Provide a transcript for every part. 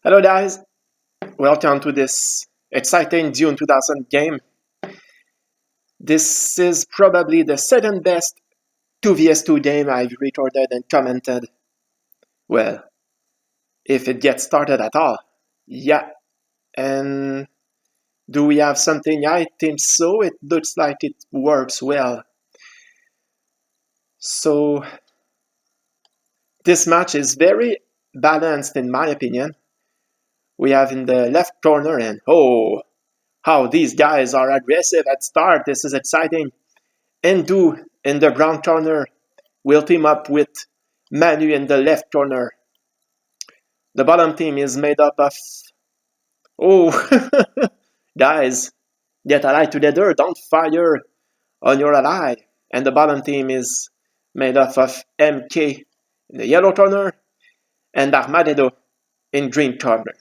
Hello guys, welcome to this exciting Dune 2000 game. This is probably the second best 2vs2 game I've recorded and commented. Well, if it gets started at all. Yeah, and do we have something? I think so, it looks like it works well. So, this match is very balanced in my opinion. We have in the left corner and how these guys are aggressive at start, this is exciting. Indu in the ground corner will team up with Manu in the left corner. The bottom team is made up of... Oh, guys, get allied together, don't fire on your ally. And the bottom team is made up of MK in the yellow corner and Aarmagedo in green corner.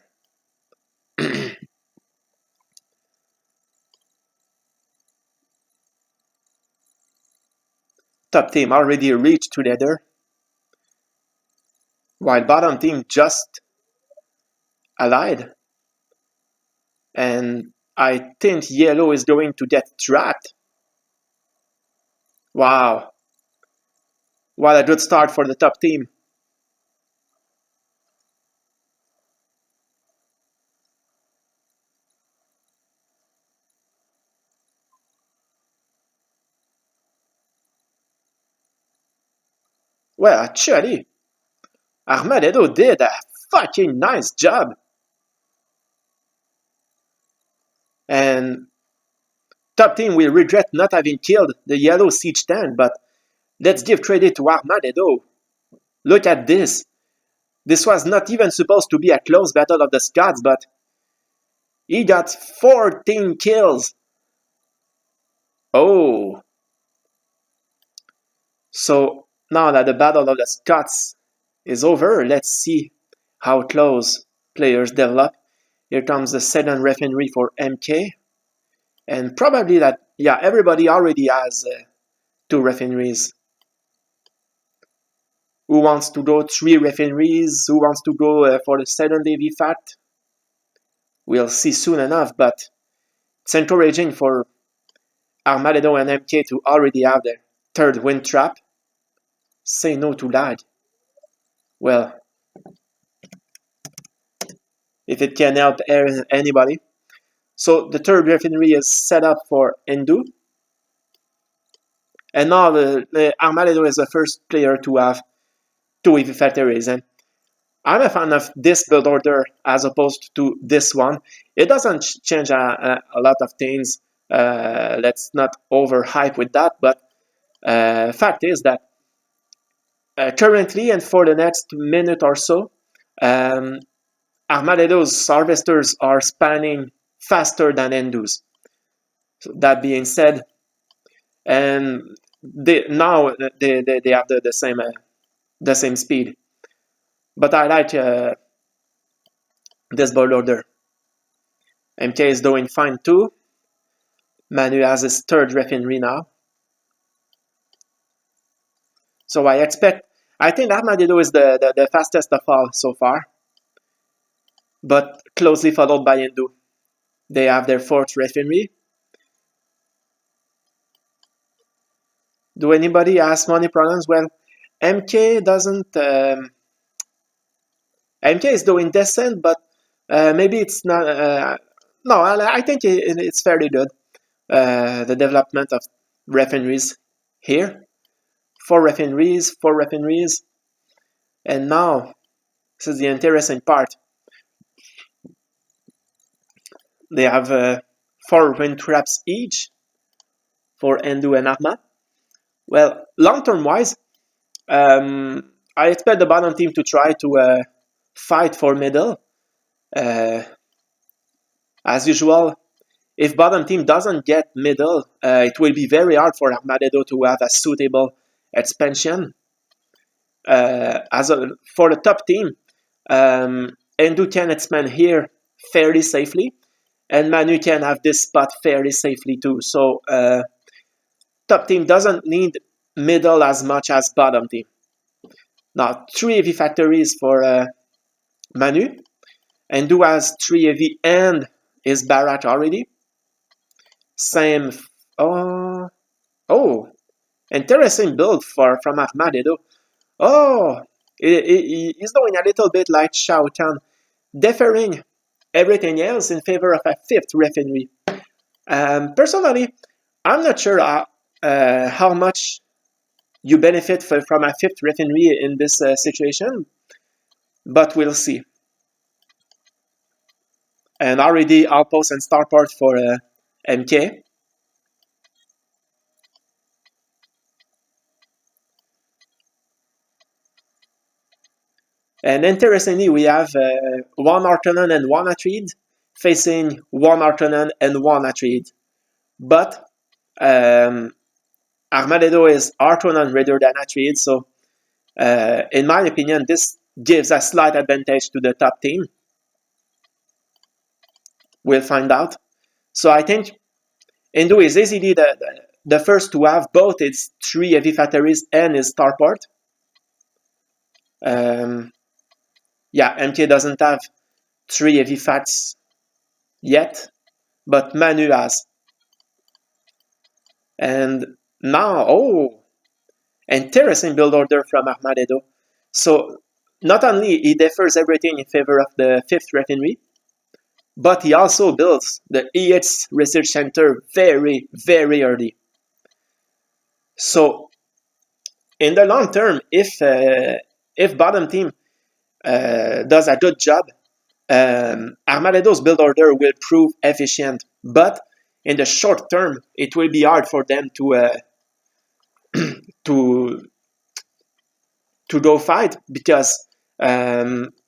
Top team already reached together, while bottom team just allied. And I think yellow is going to get trapped. Wow. What a good start for the top team. Well, actually, Aarmagedo did a fucking nice job. And top team will regret not having killed the yellow siege tank, but let's give credit to Aarmagedo. Look at this. This was not even supposed to be a close battle of the Scots, but he got 14 kills. Oh. So now that the battle of the Scots is over, let's see how close players develop. Here comes the second refinery for MK. And probably that, yeah, everybody already has 2 refineries. Who wants to go 3 refineries? Who wants to go for the second AV fact? We'll see soon enough, but it's encouraging for Aarmagedo and MK to already have their third wind trap. Say no to lag. Well, if it can help anybody. So the third refinery is set up for Indu. And now the Aarmagedo is the first player to have 2 EV factories. And I'm a fan of this build order as opposed to this one. It doesn't change a lot of things. Let's not overhype with that. But fact is that currently and for the next minute or so, Aarmagedo's harvesters are spanning faster than Indu's. So that being said, and they have the same speed. But I like this build order. MK is doing fine too. Manu has his third refinery now. So I think Aarmagedo is the fastest of all so far. But closely followed by Indu. They have their fourth refinery. Do anybody ask money problems? Well, MK doesn't... MK is doing decent, but maybe it's not... no, I think it's fairly good. The development of refineries here. 4 refineries. And now, this is the interesting part. They have 4 wind traps each for Indu and Aarma. Well, long-term wise, I expect the bottom team to try to fight for middle. As usual, if bottom team doesn't get middle, it will be very hard for Aarmagedo to have a suitable expansion. For the top team, Indu can expand here fairly safely, and Manu can have this spot fairly safely too. So top team doesn't need middle as much as bottom team. Now 3 AV factories for Manu, Indu has 3 heavy and his barrage already. Same. Oh, oh, interesting build from Aarmagedo. Oh, he's doing a little bit like Charles-Antoine, deferring everything else in favor of a fifth refinery. Personally, I'm not sure how much you benefit from a fifth refinery in this situation, but we'll see. And already outpost and starport for MK. And interestingly, we have one Artonon and one Atreid facing one Artonon and one Atreid. But Aarmagedo is Artonon rather than Atreid, so in my opinion, this gives a slight advantage to the top team. We'll find out. So I think Indu is easily the first to have both its 3 heavy factories and its starport. Yeah, MK doesn't have 3 heavy fats yet, but Manu has. And now, oh, interesting build order from Aarmagedo. So not only he defers everything in favor of the 5th refinery, but he also builds the EH research center very, very early. So in the long term, if bottom team does a good job, Aarmagedo's build order will prove efficient. But in the short term, it will be hard for them to go fight because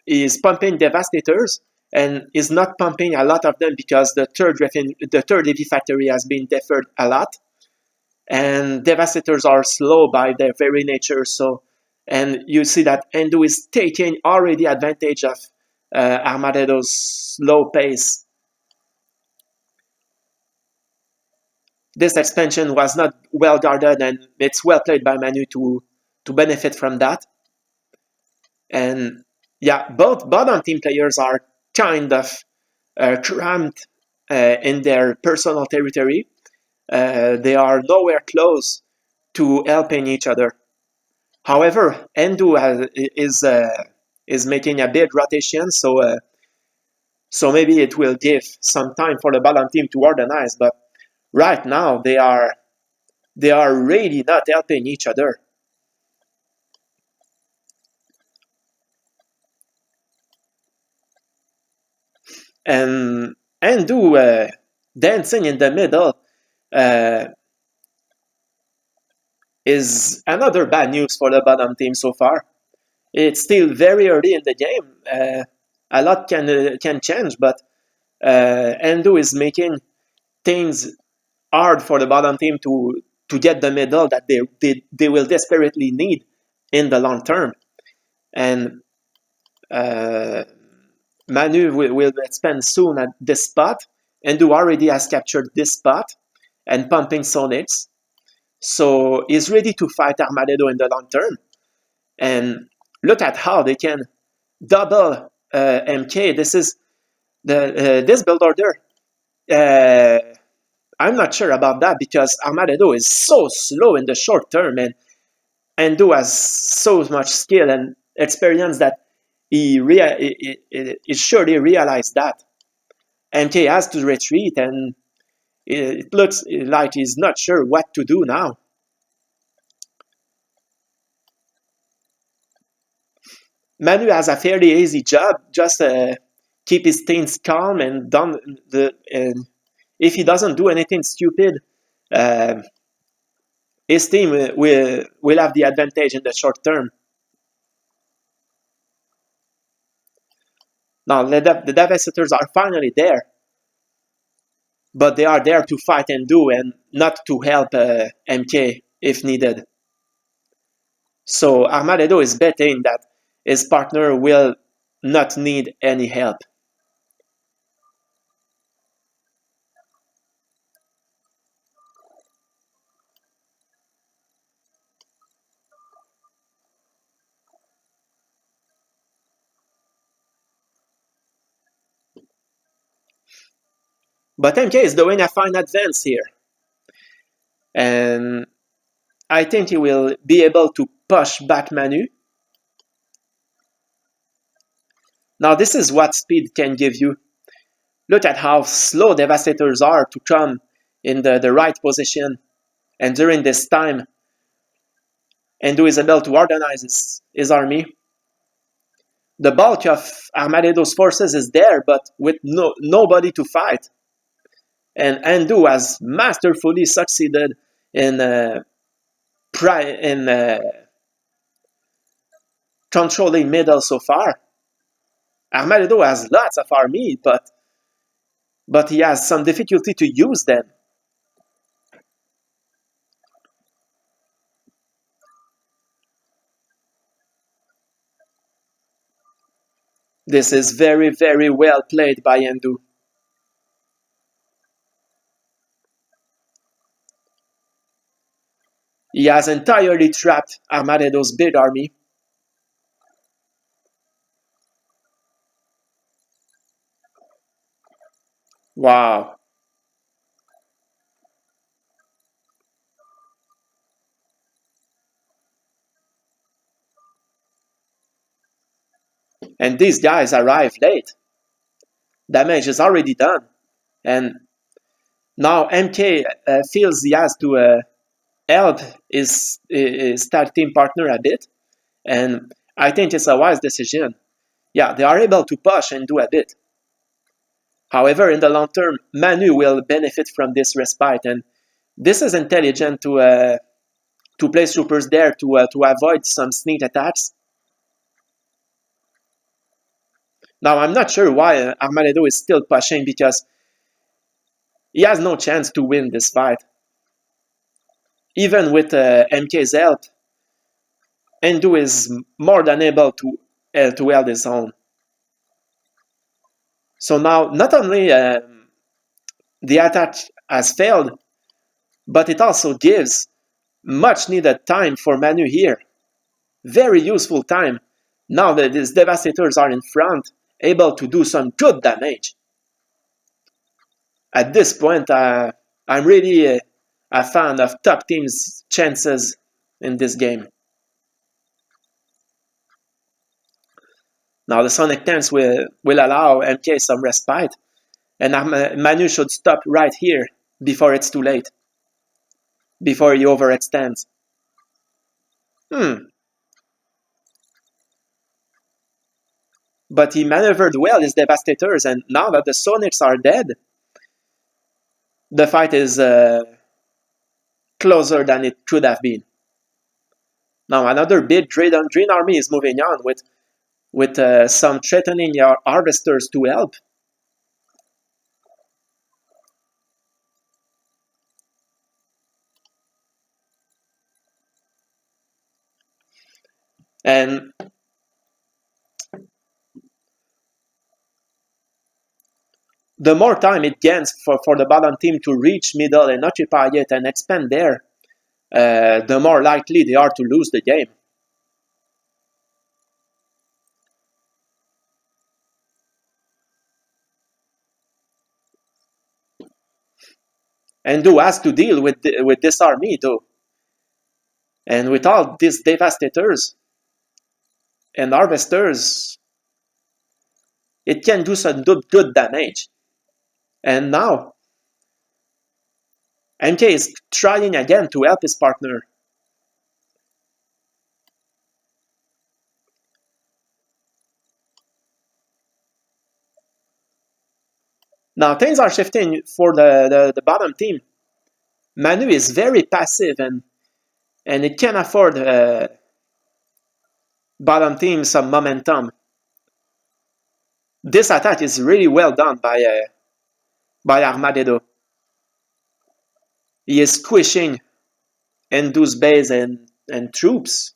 he's pumping devastators and is not pumping a lot of them because the third heavy factory has been deferred a lot, and devastators are slow by their very nature. So, and you see that Indu is taking already advantage of Aarmagedo's slow pace. This expansion was not well guarded, and it's well played by Manu to benefit from that. And yeah, both bottom team players are kind of cramped in their personal territory. They are nowhere close to helping each other. However, Indu is making a big rotation, so maybe it will give some time for the bottom team to organize. But right now, they are really not helping each other. And Indu dancing in the middle is another bad news for the bottom team so far. It's still very early in the game. A lot can change, but Indu is making things hard for the bottom team to get the medal that they will desperately need in the long term. And Manu will expand soon at this spot. Indu already has captured this spot and pumping sonics. So he's ready to fight Aarmagedo in the long term. And look at how they can double MK. This is this build order. I'm not sure about that because Aarmagedo is so slow in the short term, and Indu has so much skill and experience that he surely realized that MK has to retreat, and it looks like he's not sure what to do now. Manu has a fairly easy job, just keep his things calm and done and if he doesn't do anything stupid, his team will have the advantage in the short term. Now the devastators are finally there, but they are there to fight Indu and not to help MK if needed. So Aarmagedo is betting that his partner will not need any help. But MK is doing a fine advance here. And I think he will be able to push back Manu. Now this is what speed can give you. Look at how slow Devastators are to come in the right position. And during this time, Indu is able to organize his army. The bulk of Aarmagedo's forces is there, but with nobody to fight. And Indu has masterfully succeeded in controlling middle so far. Aarmagedo has lots of army, but he has some difficulty to use them. This is very, very well played by Indu. He has entirely trapped Aarmagedo's big army. Wow. And these guys arrive late. Damage is already done. And now MK feels he has to help his tag team partner a bit. And I think it's a wise decision. Yeah, they are able to push and do a bit. However, in the long term, Manu will benefit from this respite. And this is intelligent to place troopers there to avoid some sneak attacks. Now, I'm not sure why Aarmagedo is still pushing because he has no chance to win this fight. Even with MK's help, Indu is more than able to hold his own. So now, not only the attack has failed, but it also gives much needed time for Manu here. Very useful time. Now that these Devastators are in front, able to do some good damage. At this point, I'm really a fan of top teams' chances in this game. Now the Sonic Dance will allow MK some respite, and Manu should stop right here before it's too late, before he overextends. But he maneuvered well his Devastators, and now that the Sonics are dead, the fight is closer than it could have been. Now another big Green army is moving on with some threatening harvesters to help. And the more time it gains for the bottom team to reach middle and occupy it and expand there, the more likely they are to lose the game. Indu has to deal with this army though. And with all these Devastators and Harvesters, it can do some good damage. And now, MK is trying again to help his partner. Now things are shifting for the bottom team. Manu is very passive and it can afford bottom team some momentum. This attack is really well done by Aarmagedo. He is squishing Indu's base and troops.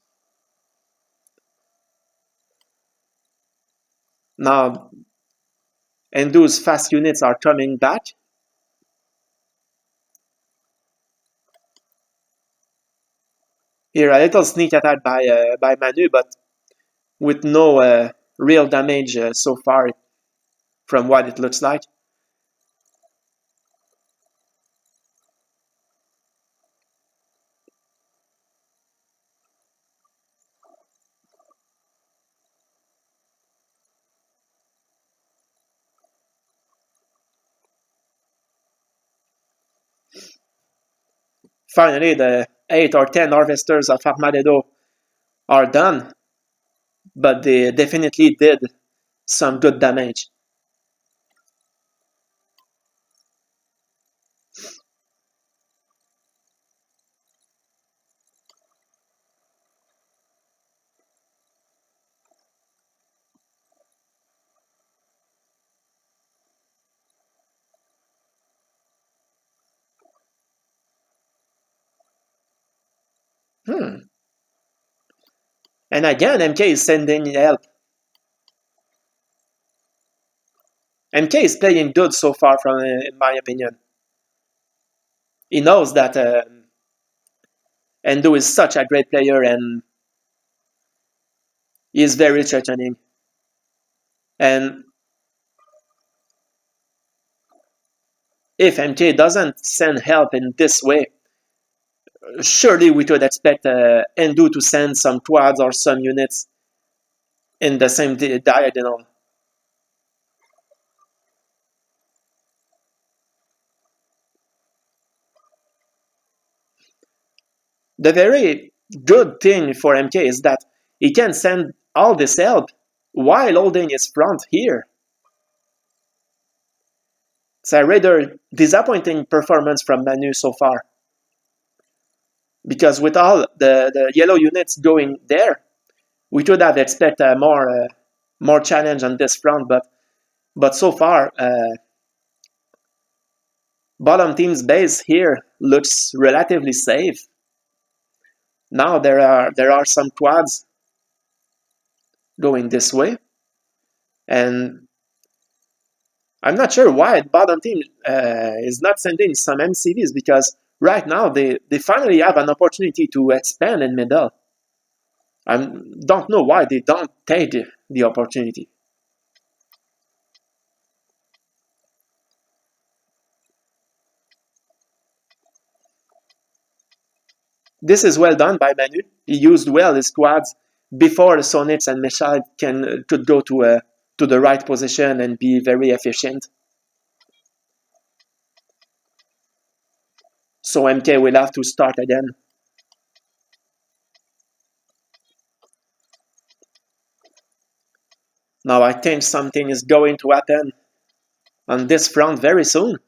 Now Indu's fast units are coming back. Here a little sneak attack by Manu, but with no real damage so far from what it looks like. Finally, the 8 or 10 harvesters of Aarmagedo are done, but they definitely did some good damage. Hmm. And again, MK is sending help. MK is playing good so far, from in my opinion. He knows that Indu is such a great player and he is very threatening. And if MK doesn't send help in this way, surely we could expect Indu to send some quads or some units in the same diagonal. The very good thing for MK is that he can send all this help while holding his front here. It's a rather disappointing performance from Manu so far. Because with all the yellow units going there, we could have expected a more challenge on this front, but so far, bottom team's base here looks relatively safe. Now there are some quads going this way, and I'm not sure why bottom team is not sending some MCVs, because right now they finally have an opportunity to expand in middle. I don't know why they don't take the opportunity. This is well done by Manu. He used well his squads before the Sonics and Meshal could go to the right position and be very efficient. So MK will have to start again. Now I think something is going to happen on this front very soon.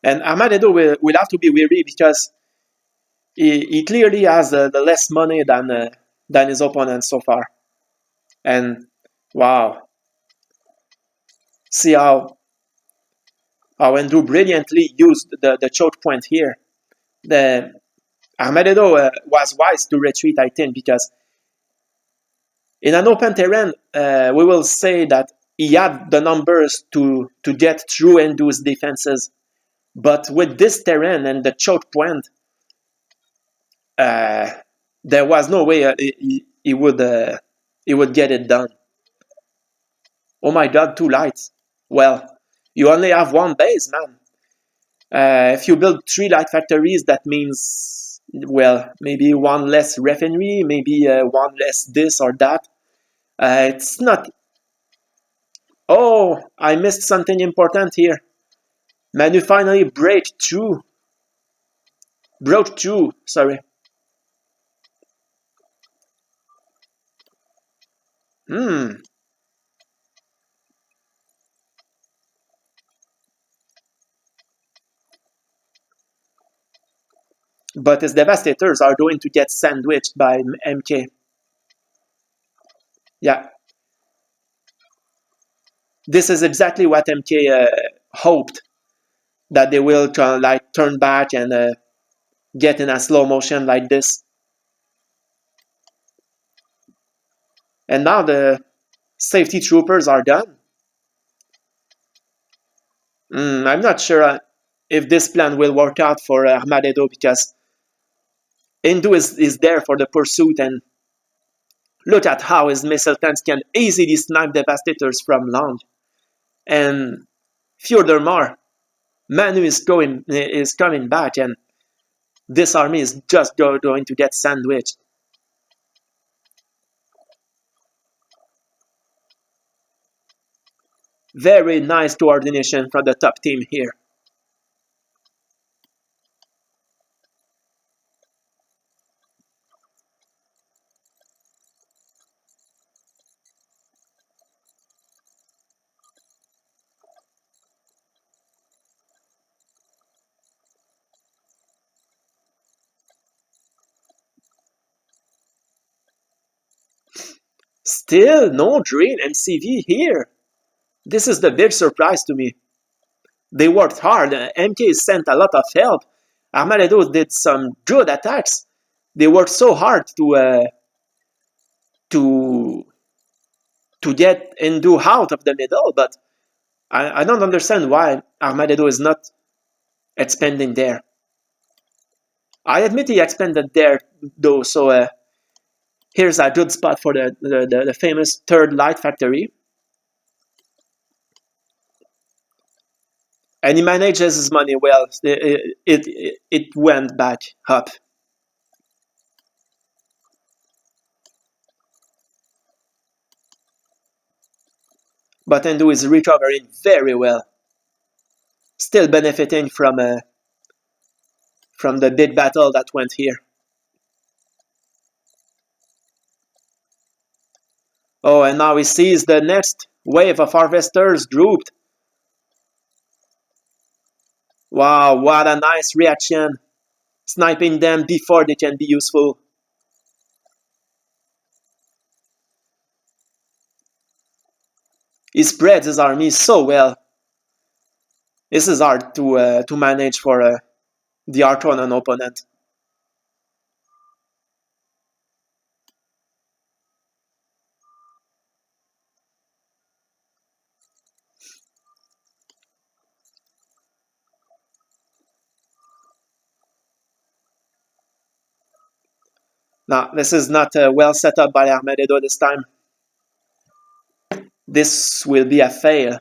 And Aarmagedo will have to be wary, because he clearly has the less money than his opponent so far. And wow, see how Indu brilliantly used the choke point here. The Aarmagedo was wise to retreat, I think, because in an open terrain, we will say that he had the numbers to get through Indu's defenses. But with this terrain and the choke point, uh, there was no way he would get it done. Oh my god, too light. Well, you only have one base, man. If you build 3 light factories, that means, well, maybe one less refinery, maybe one less this or that. It's not. Oh, I missed something important here. Manu finally broke through. Sorry. Hmm. But his devastators are going to get sandwiched by MK. Yeah, this is exactly what MK hoped, that they will turn back and get in a slow motion like this. And now the safety troopers are done. I'm not sure if this plan will work out for Aarmagedo, because Indu is there for the pursuit, and Look at how his missile tanks can easily snipe devastators from long. And furthermore, Manu is coming back, and this army is just going to get sandwiched. Very nice coordination from the top team here. Still no Drain and CV here. This is the big surprise to me. They worked hard. MK sent a lot of help. Aarmagedo did some good attacks. They worked so hard to to get Indu out of the middle, but I don't understand why Aarmagedo is not expanding there. I admit he expanded there though, so here's a good spot for the famous third light factory. And he manages his money well. It went back up. But Indu is recovering very well. Still benefiting from the big battle that went here. Oh, and now he sees the next wave of harvesters grouped. Wow, what a nice reaction. Sniping them before they can be useful. He spreads his army so well. This is hard to manage for the Artonan opponent. Now, this is not well set up by Aarmagedo this time. This will be a fail.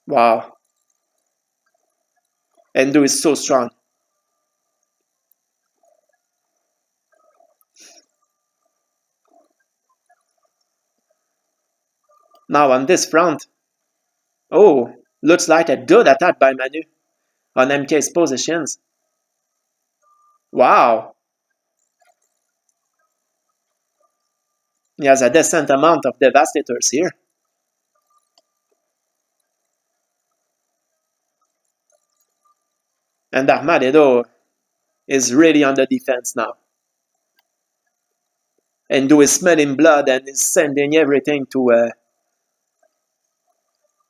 Wow. Indu is so strong. Now on this front. Oh, looks like a good attack by Manu on MK's positions. Wow. He has a decent amount of devastators here. And Aarmagedo is really on the defense now. Indu is smelling blood and is sending everything to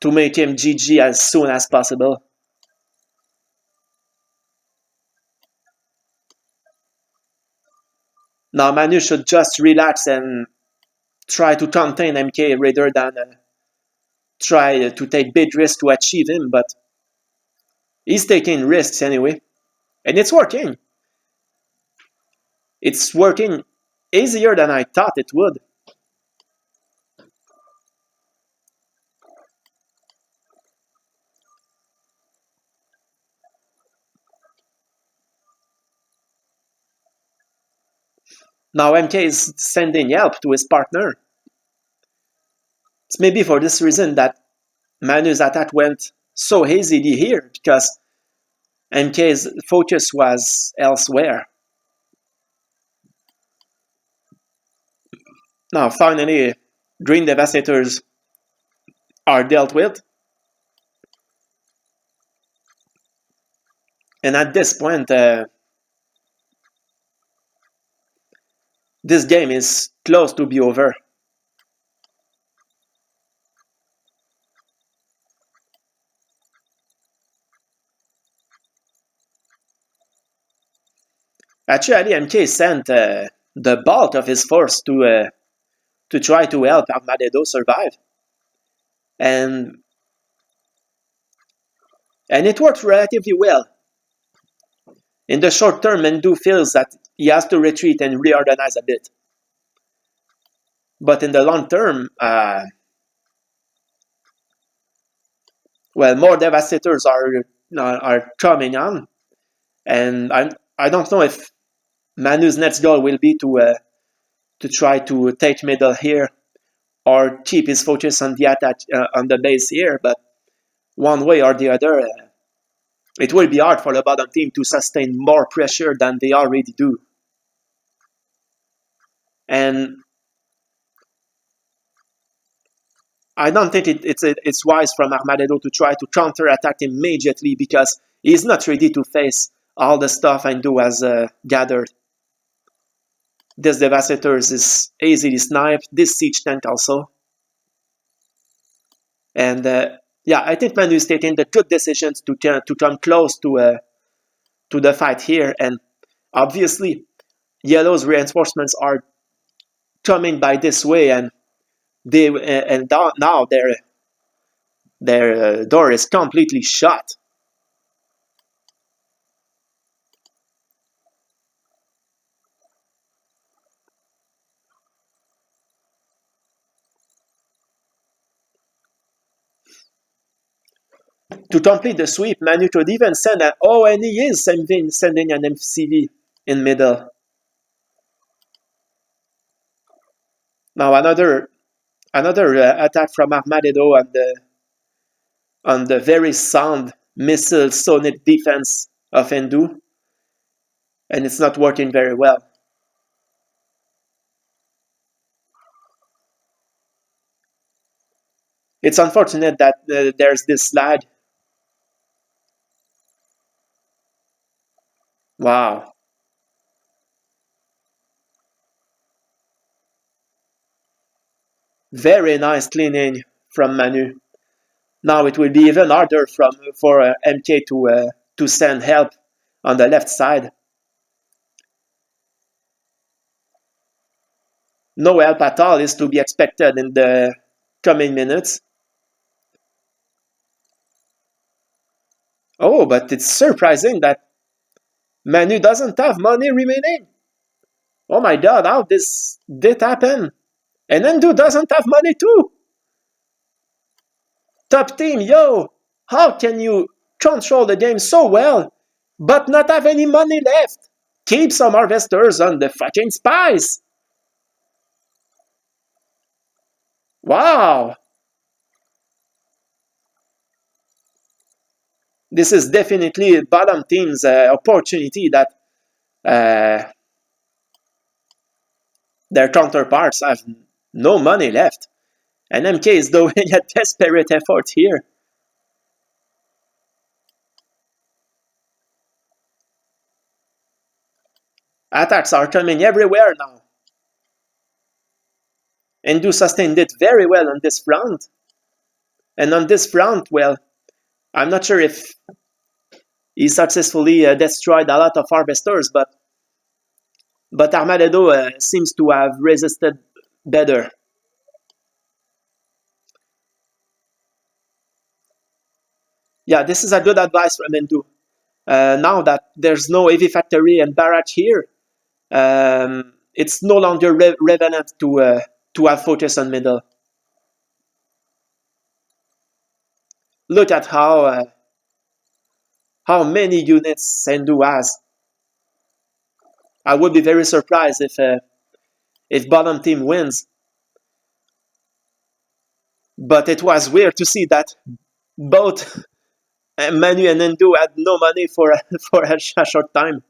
make him GG as soon as possible. Now Manu should just relax and try to contain MK rather than try to take big risks to achieve him, but he's taking risks anyway. And it's working. It's working easier than I thought it would. Now MK is sending help to his partner. It's maybe for this reason that Manu's attack went so easily here, because MK's focus was elsewhere. Now finally, Green Devastators are dealt with. And at this point, this game is close to be over. Actually, MK sent the bulk of his force to try to help Aarmagedo survive. And it worked relatively well. In the short term, Indu feels that he has to retreat and reorganize a bit. But in the long term, well, more devastators are coming on, and I don't know if Manu's next goal will be to try to take middle here or keep his focus on the attack on the base here. But one way or the other, it will be hard for the bottom team to sustain more pressure than they already do. And I don't think it's wise from Aarmagedo to try to counter-attack immediately because he's not ready to face all the stuff Indu has gathered. This Devastators is easily sniped, this Siege Tank also. And yeah, I think Manu is taking the good decisions to come close to the fight here. And obviously, Yellow's reinforcements are coming by this way, and now their door is completely shut. To complete the sweep, Manu could even send an and he is sending an MCV in middle. Now another attack from Aarmagedo on the very sound missile sonic defense of Indu, and it's not working very well. It's unfortunate that there's this lag. Wow. Very nice cleaning from Manu. Now it will be even harder for MK to send help on the left side. No help at all is to be expected in the coming minutes. Oh, but it's surprising that Manu doesn't have money remaining. Oh my god, how this did happen? And Indu doesn't have money too. Top team, yo, how can you control the game so well, but not have any money left? Keep some harvesters on the fucking spies. Wow. This is definitely bottom team's opportunity that uh, their counterparts have no money left. And MK is doing a desperate effort here. Attacks are coming everywhere now. Indu sustained it very well on this front. And on this front, well, I'm not sure if he successfully destroyed a lot of harvesters, but Aarmagedo seems to have resisted better. Yeah, this is a good advice from Indu. Now that there's no heavy factory and barrage here, it's no longer relevant to have focus on middle. Look at how many units Indu has. I would be very surprised if bottom team wins. But it was weird to see that both Manu and Indu had no money for for a short time.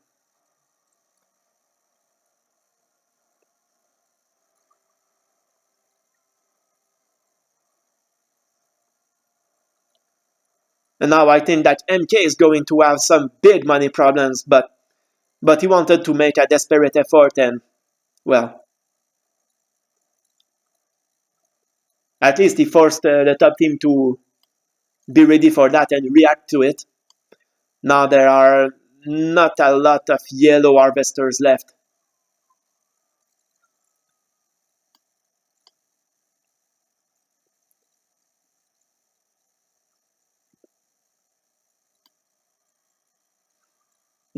And now I think that MK is going to have some big money problems, but he wanted to make a desperate effort, and well, at least he forced the top team to be ready for that and react to it. Now there are not a lot of yellow harvesters left.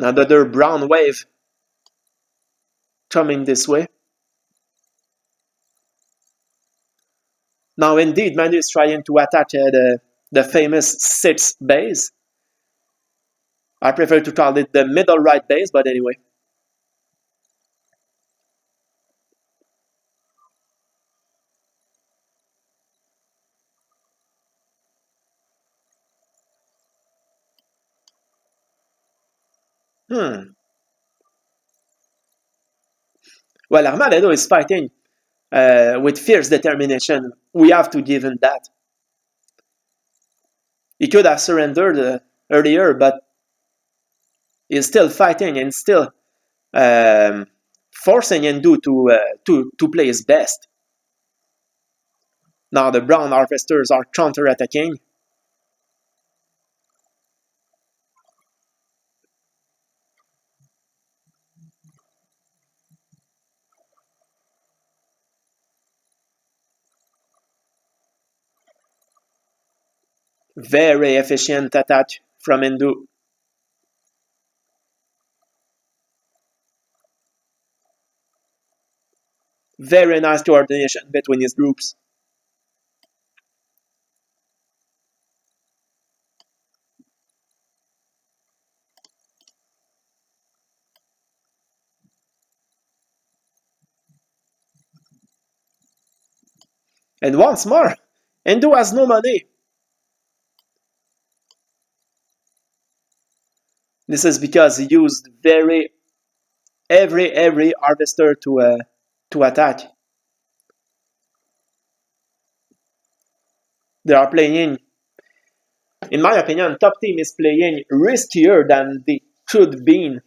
Another brown wave coming this way. Now, indeed, Manu is trying to attack the famous 6th base. I prefer to call it the middle right base, but anyway. Well, Aarmagedo is fighting with fierce determination. We have to give him that. He could have surrendered earlier, but he's still fighting and still forcing Indu to play his best. Now the brown harvesters are counter-attacking. Very efficient attack from Indu. Very nice coordination between his groups. And once more, Indu has no money. This is because he used every harvester to attack. They are playing, in my opinion, top team is playing riskier than they could be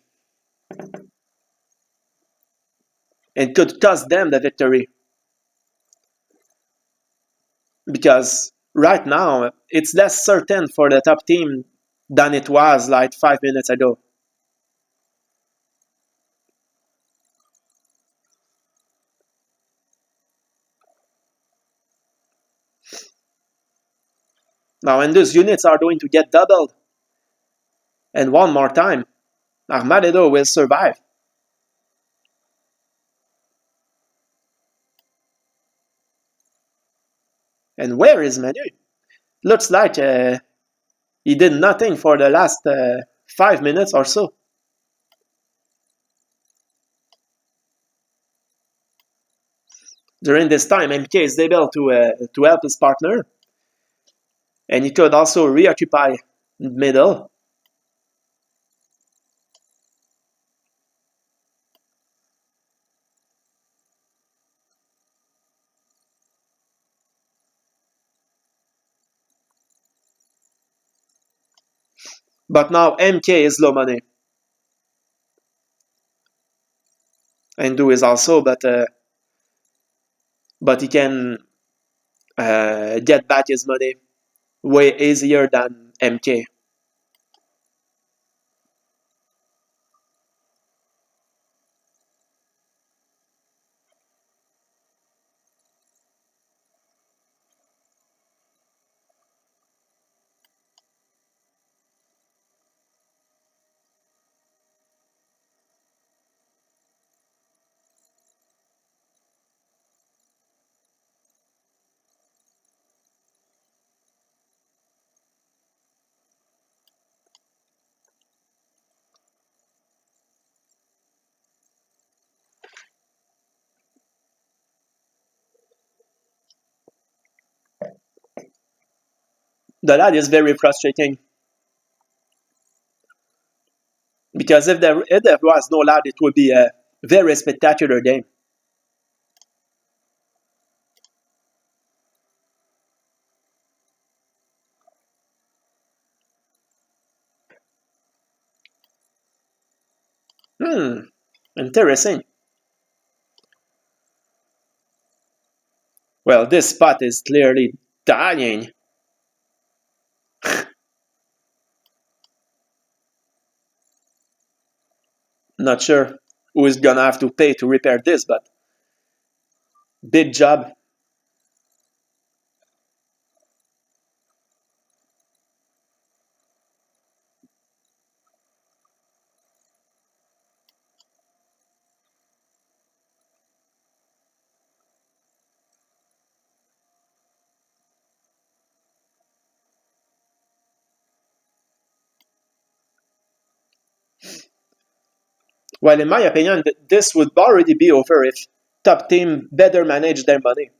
and could cost them the victory. Because right now, it's less certain for the top team than it was like 5 minutes ago. Now, and those units are going to get doubled. And one more time, Aarmagedo will survive. And where is Manu? Looks like he did nothing for the last 5 minutes or so. During this time, MK is able to help his partner. And he could also reoccupy middle. But now MK is low money. Indu is also, but he can get back his money way easier than MK. The lad is very frustrating. Because if there was no lad, it would be a very spectacular game. Interesting. Well, this spot is clearly dying. Not sure who is gonna have to pay to repair this, but big job. Well, in my opinion, this would already be over if top team better manage their money.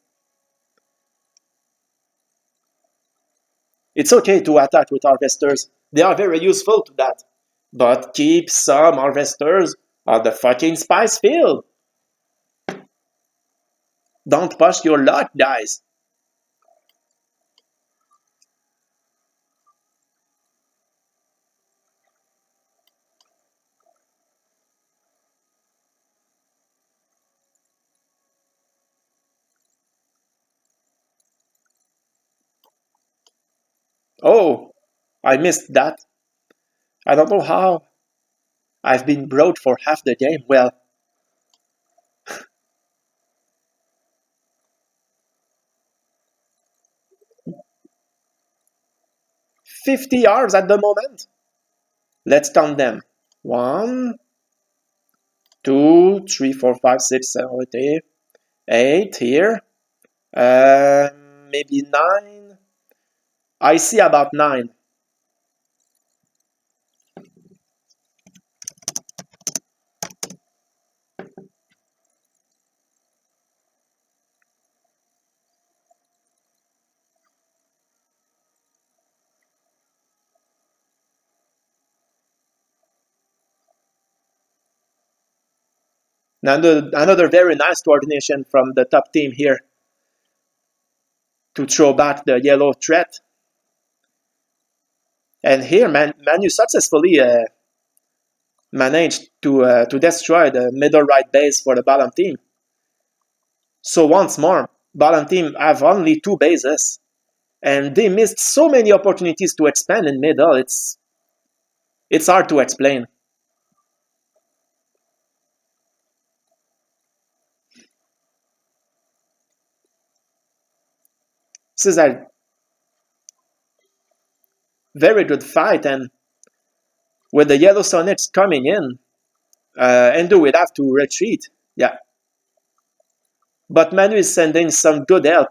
It's okay to attack with harvesters. They are very useful to that. But keep some harvesters on the fucking spice field. Don't push your luck, guys. Oh, I missed that. I don't know how. I've been broke for half the game. Well, 50 yards at the moment. Let's count them. 1, 2, 3, 4, 5, 6, 7, 8, 8 here. Uh, Maybe 9. I see about 9. Another very nice coordination from the top team here to throw back the yellow threat. And here, Manu successfully managed to destroy the middle right base for the bottom team. So once more, bottom team have only 2 bases, and they missed so many opportunities to expand in middle. It's hard to explain. This is a very good fight, and with the Yellow Sonics coming in, Indu would have to retreat. Yeah. But Manu is sending some good help.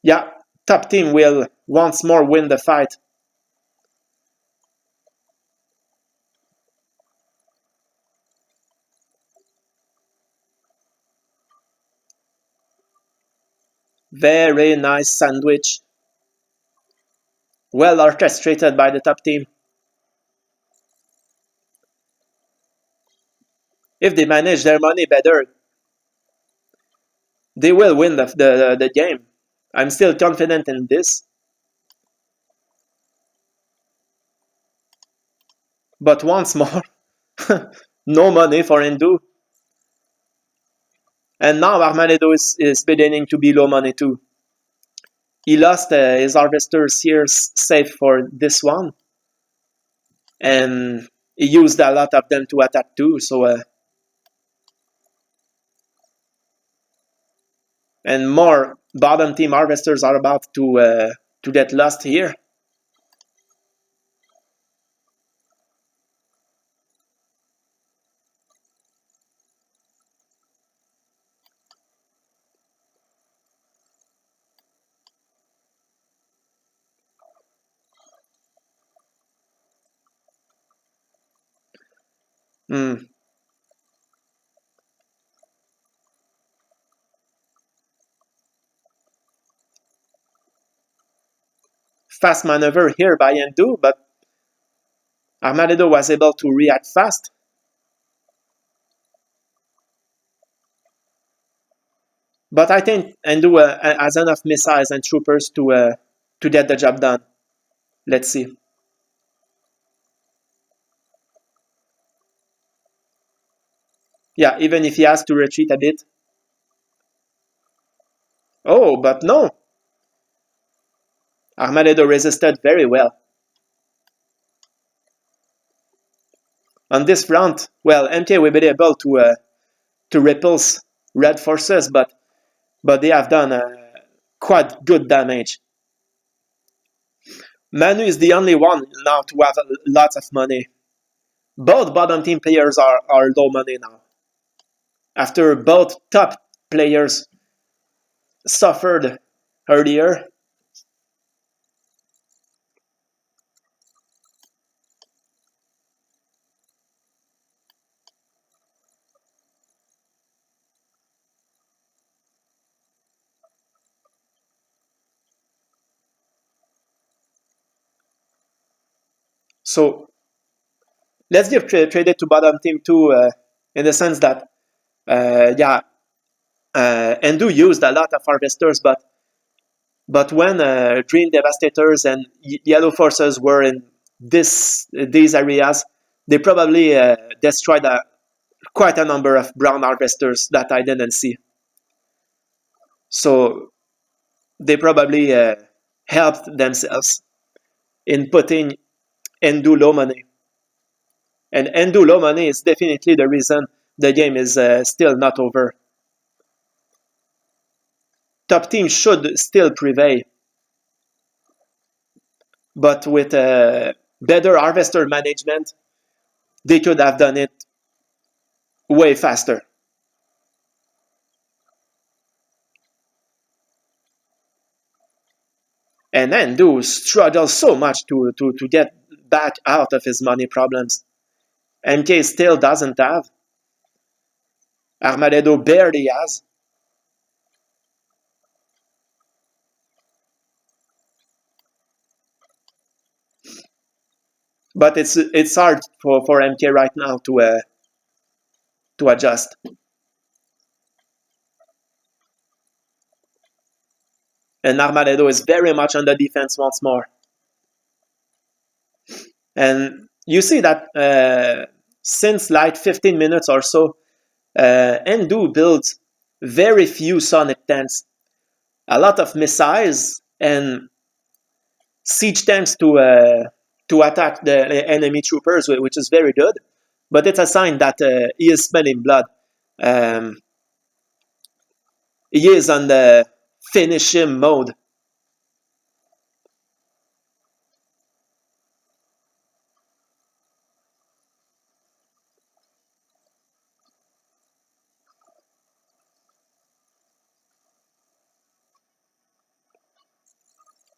Yeah, top team will once more win the fight. Very nice sandwich. Well orchestrated by the top team. If they manage their money better, they will win the game. I'm still confident in this. But once more, no money for Indu. And now Aarmagedo is beginning to be low money too. He lost his harvesters here safe for this one. And he used a lot of them to attack too, so and more bottom team harvesters are about to get lost here. Mm. Fast maneuver here by Indu, but Aarmagedo was able to react fast. But I think Indu has enough missiles and troopers to get the job done. Let's see. Yeah, even if he has to retreat a bit. Oh, but no. Aarmagedo resisted very well. On this front, well, MK will be able to repulse red forces, but they have done quite good damage. Manu is the only one now to have lots of money. Both bottom team players are low money now. After both top players suffered earlier. So let's give credit to bottom team too, in the sense that Indu used a lot of harvesters, but when Green Devastators and Yellow Forces were in these areas, they probably destroyed quite a number of brown harvesters that I didn't see. So they probably helped themselves in putting Indu low money. And Indu low money is definitely the reason the game is still not over. Top team should still prevail, but with better harvester management, they could have done it way faster. And Indu struggles so much to get back out of his money problems. MK still doesn't have. Aarmagedo barely has. But it's hard for MK right now to adjust. And Aarmagedo is very much on the defense once more. And you see that since like 15 minutes or so, Indu builds very few sonic tanks, a lot of missiles and siege tanks to attack the enemy troopers, which is very good. But it's a sign that he is spending blood. Um, he is on the finish him mode.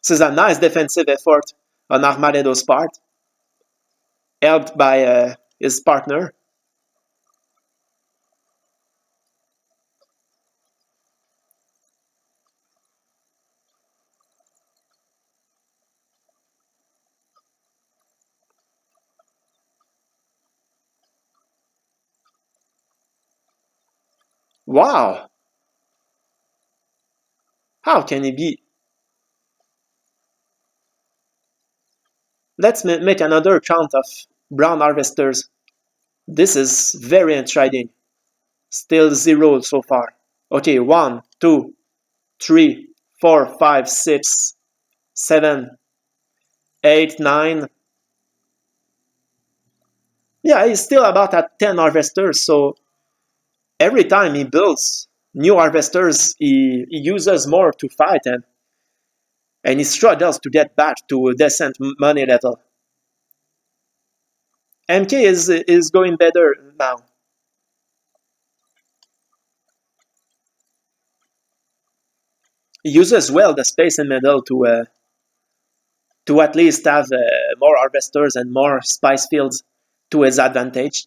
This is a nice defensive effort on Aarmagedo's part, helped by his partner. Wow! How can he be? Let's make another count of brown harvesters. This is very intriguing. Still zero so far. Okay, 1, 2, 3, 4, 5, 6, 7, 8, 9. Yeah, he's still about at 10 harvesters, so every time he builds new harvesters, he uses more to fight and he struggles to get back to a decent money level. MK is going better now. He uses well the space in the middle to at least have more harvesters and more spice fields to his advantage.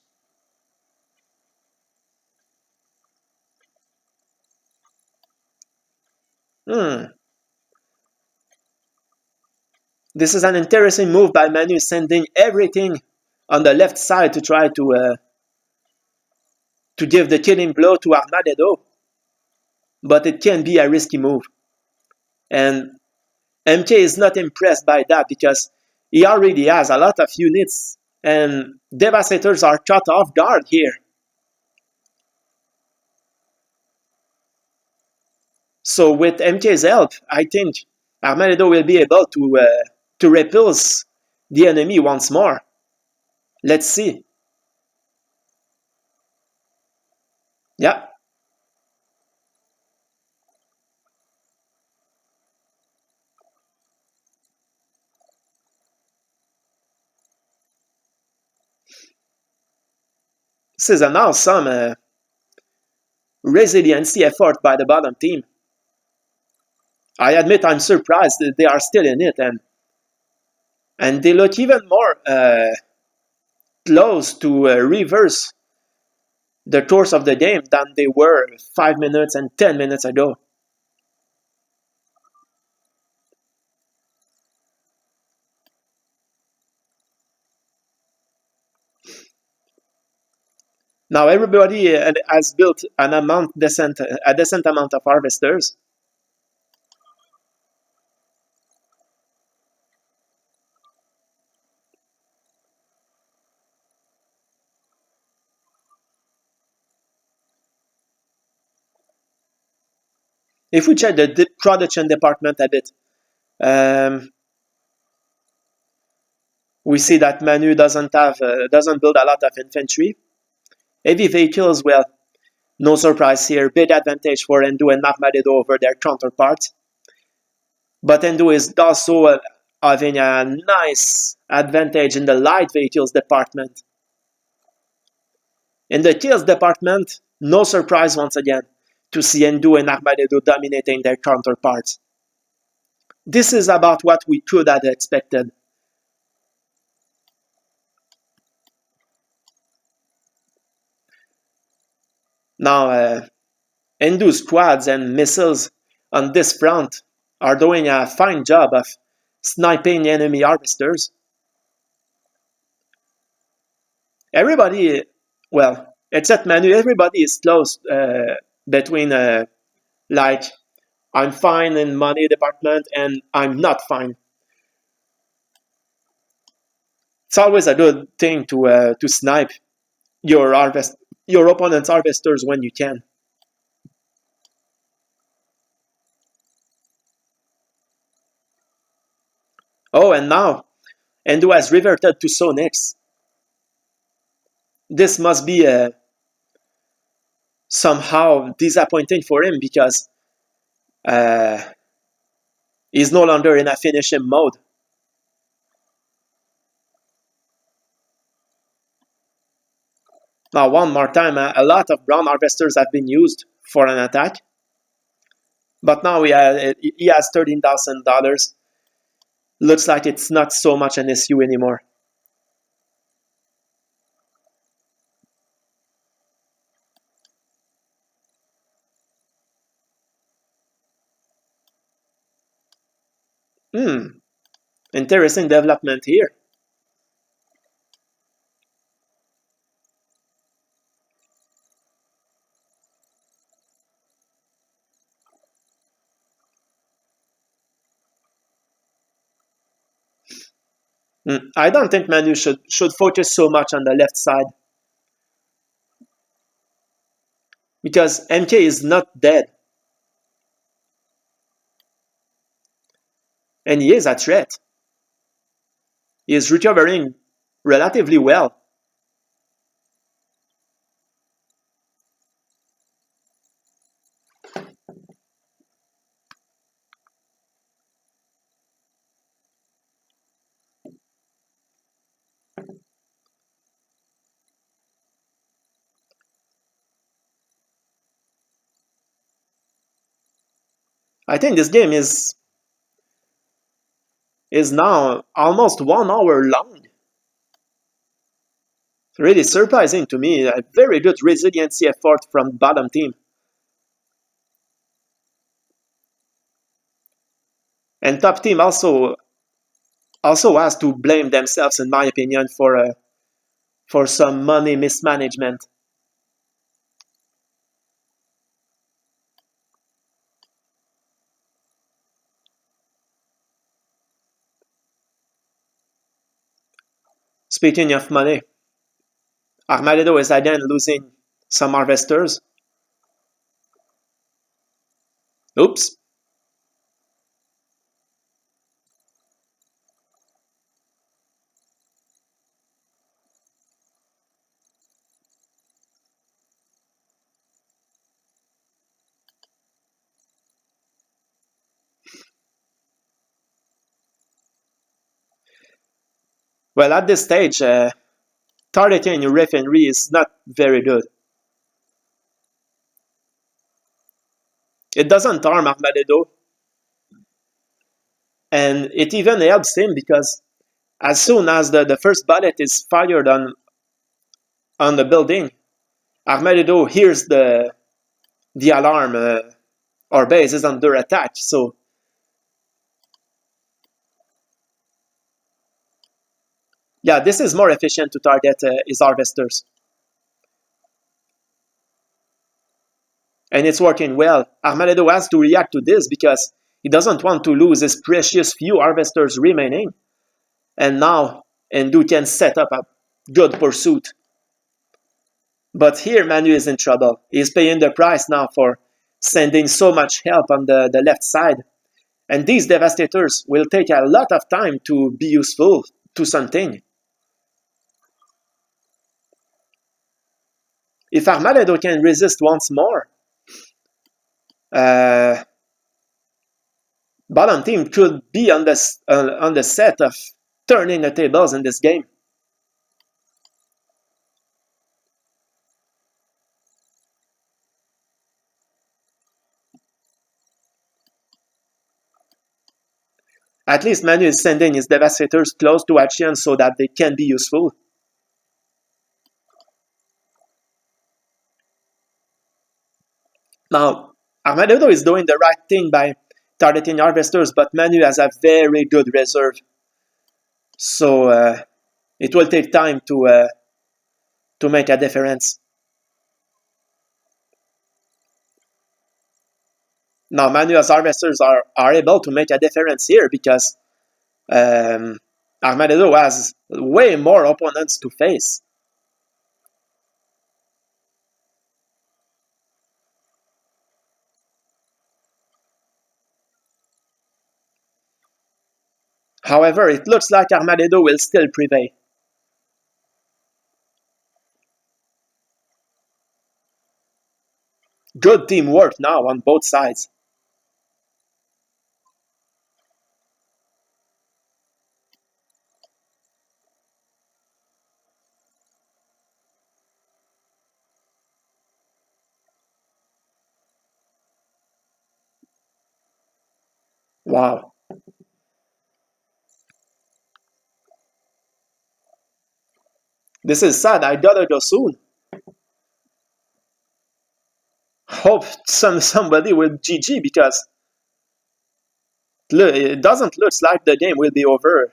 Hmm. This is an interesting move by Manu, sending everything on the left side to try to give the killing blow to Aarmagedo. But it can be a risky move. And MK is not impressed by that because he already has a lot of units and Devastators are caught off guard here. So with MK's help, I think Aarmagedo will be able to repulse the enemy once more. Let's see. Yeah. This is an awesome resiliency effort by the bottom team. I admit I'm surprised that they are still in it and they look even more close to reverse the course of the game than they were 5 minutes and 10 minutes ago. Now everybody has built a decent amount of harvesters. If we check the production department a bit, um, we see that Manu doesn't build a lot of infantry. Heavy vehicles, well, no surprise here. Big advantage for Indu and Aarmagedo over their counterparts. But Indu is also having a nice advantage in the light vehicles department. In the kills department, no surprise once again to see Indu and Aarmagedo dominating their counterparts. This is about what we could have expected. Now, Indu squads and missiles on this front are doing a fine job of sniping enemy harvesters. Everybody, well, except Manu, everybody is close between like I'm fine in money department and I'm not fine. It's always a good thing to snipe your opponent's harvesters when you can. Oh, and now Endo has reverted to Sonix. This must be somehow disappointing for him because uh, he's no longer in a finishing mode. Now, one more time, a lot of brown harvesters have been used for an attack. But now he has $13,000. Looks like it's not so much an issue anymore. Interesting development here. I don't think Manu should focus so much on the left side. Because MK is not dead. And he is a threat. He is recovering relatively well. I think this game is now almost 1 hour long. Really surprising to me. A very good resiliency effort from bottom team. And top team also has to blame themselves, in my opinion, for some money mismanagement. Speaking of money, Aarmagedo is again losing some harvesters. Oops. Well, at this stage, targeting your refinery is not very good. It doesn't harm Aarmagedo, and it even helps him because as soon as the first bullet is fired on the building, Aarmagedo hears the alarm. Our base is under attack, so yeah, this is more efficient to target his harvesters. and it's working well. Aarmagedo has to react to this because he doesn't want to lose his precious few harvesters remaining. And now Indu can set up a good pursuit. But here Manu is in trouble. He's paying the price now for sending so much help on the left side. And these devastators will take a lot of time to be useful to something. If Aarmagedo can resist once more, bottom team could be on the set of turning the tables in this game. At least Manu is sending his devastators close to Achian so that they can be useful. Now, Aarmagedo is doing the right thing by targeting harvesters, but Manu has a very good reserve. So it will take time to make a difference. Now, Manu's harvesters are able to make a difference here because Aarmagedo has way more opponents to face. However, it looks like Aarmagedo will still prevail. Good teamwork now on both sides. Wow. This is sad. I gotta go soon. Hope somebody will GG because it doesn't look like the game will be over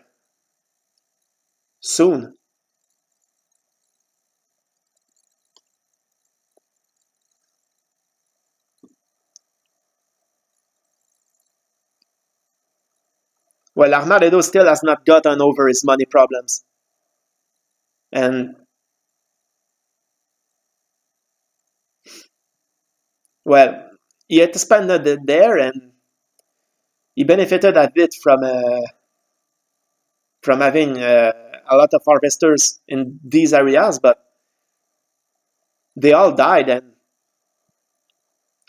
soon. Well, Aarmagedo still has not gotten over his money problems. And, well, he expanded it there and he benefited a bit from having a lot of harvesters in these areas, but they all died, and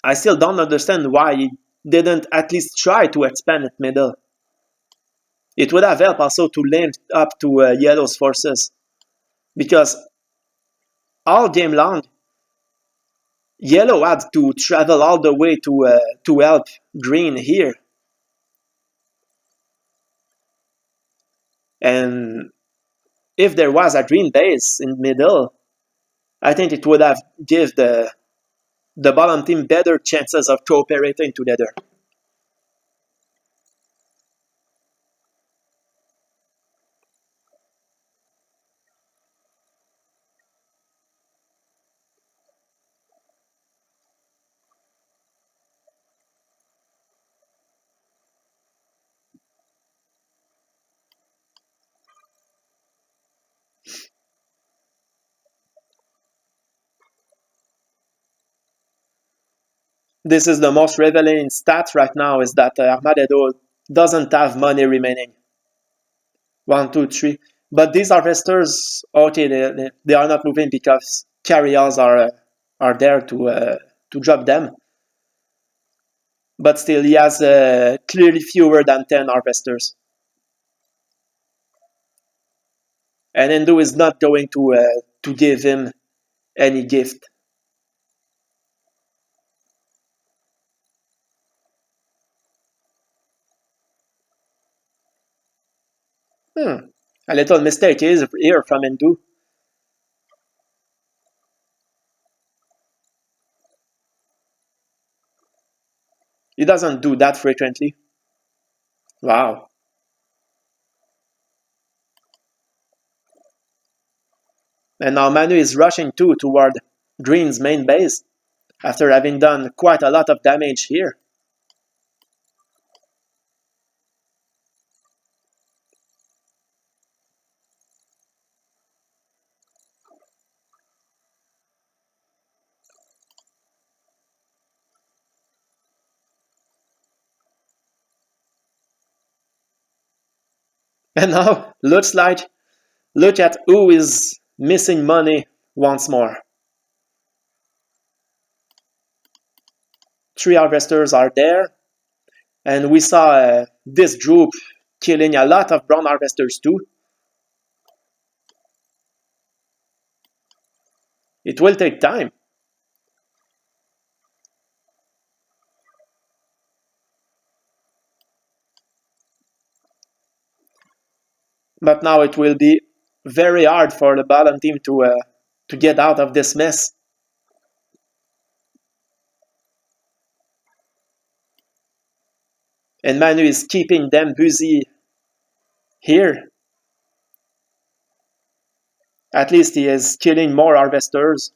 I still don't understand why he didn't at least try to expand it middle. It would have helped also to link up to Yellow's forces, because all game long, Yellow had to travel all the way to help Green here. And if there was a Green base in middle, I think it would have give the bottom team better chances of cooperating together. This is the most revealing stat right now, is that Aarmagedo doesn't have money remaining. 1, 2, 3. But these harvesters, okay, they are not moving because carriers are there to drop them. But still, he has clearly fewer than 10 harvesters. And Indu is not going to give him any gift. A little mistake is here from Indu. He doesn't do that frequently. Wow. And now Manu is rushing toward Green's main base. after having done quite a lot of damage here. And now, look at who is missing money once more. 3 harvesters are there, and we saw this group killing a lot of brown harvesters too. It will take time. But now it will be very hard for the bottom team to get out of this mess. And Manu is keeping them busy here. At least he is killing more harvesters.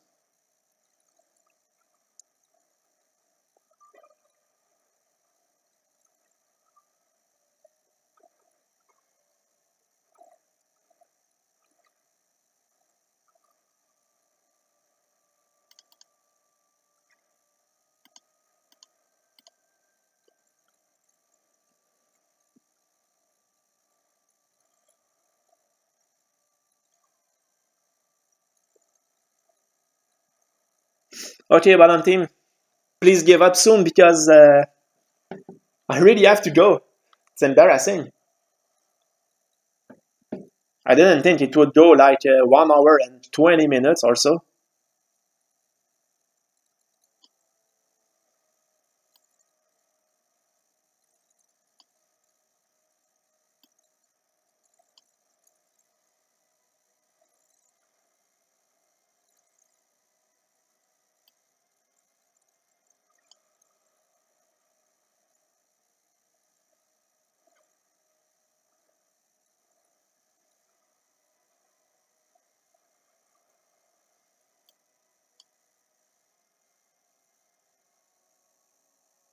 Okay, bottom team, please give up soon because I really have to go. It's embarrassing. I didn't think it would go like 1 hour and 20 minutes or so.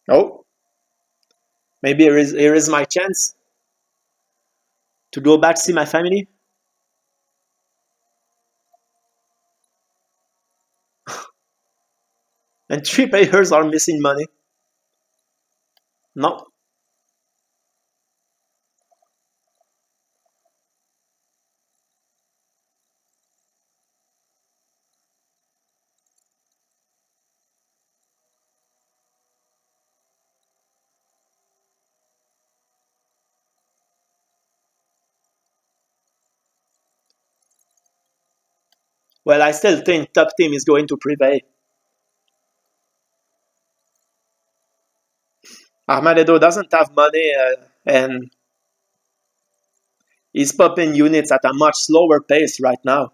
Oh, maybe here is my chance to go back see my family. And 3 players are missing money. No. Well, I still think top team is going to prevail. Aarmagedo doesn't have money and he's popping units at a much slower pace right now.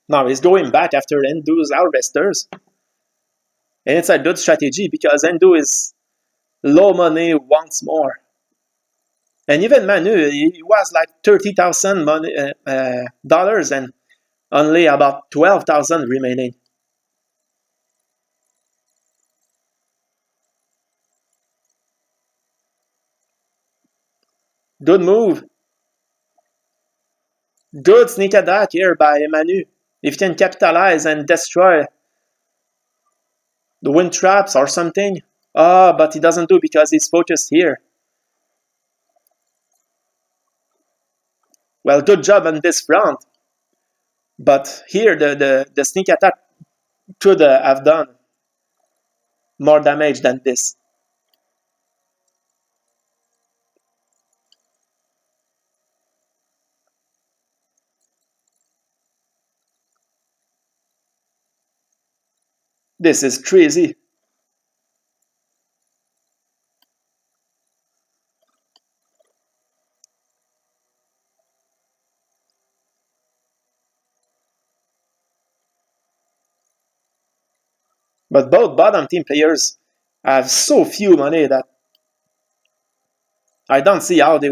Now he's going back after Indu's harvesters. And it's a good strategy because Indu is low money once more. And even Manu, he was like 30,000 money dollars and only about 12,000 remaining. Good move. Good sneak attack here by Manu. If he can capitalize and destroy the wind traps or something. But he doesn't do because he's focused here. Well, good job on this front. But here, the sneak attack could have done more damage than this. This is crazy. But both bottom team players have so few money that I don't see how they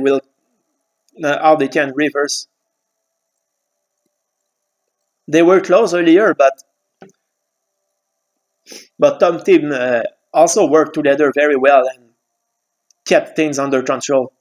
can reverse. They were close earlier, but top team also worked together very well and kept things under control.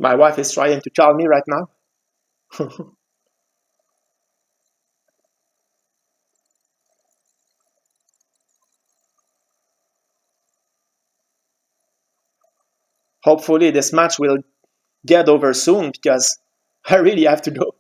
My wife is trying to call me right now. Hopefully, this match will get over soon because I really have to go.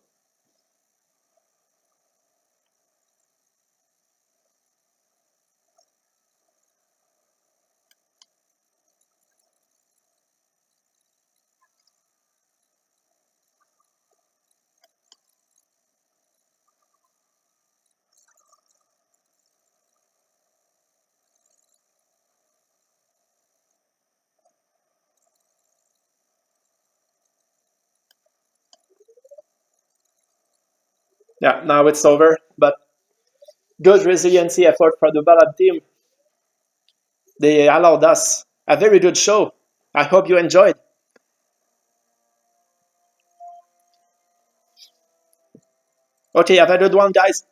Yeah, now it's over. But good resiliency effort for the bottom team. They allowed us a very good show. I hope you enjoyed. Okay, have a good one, guys.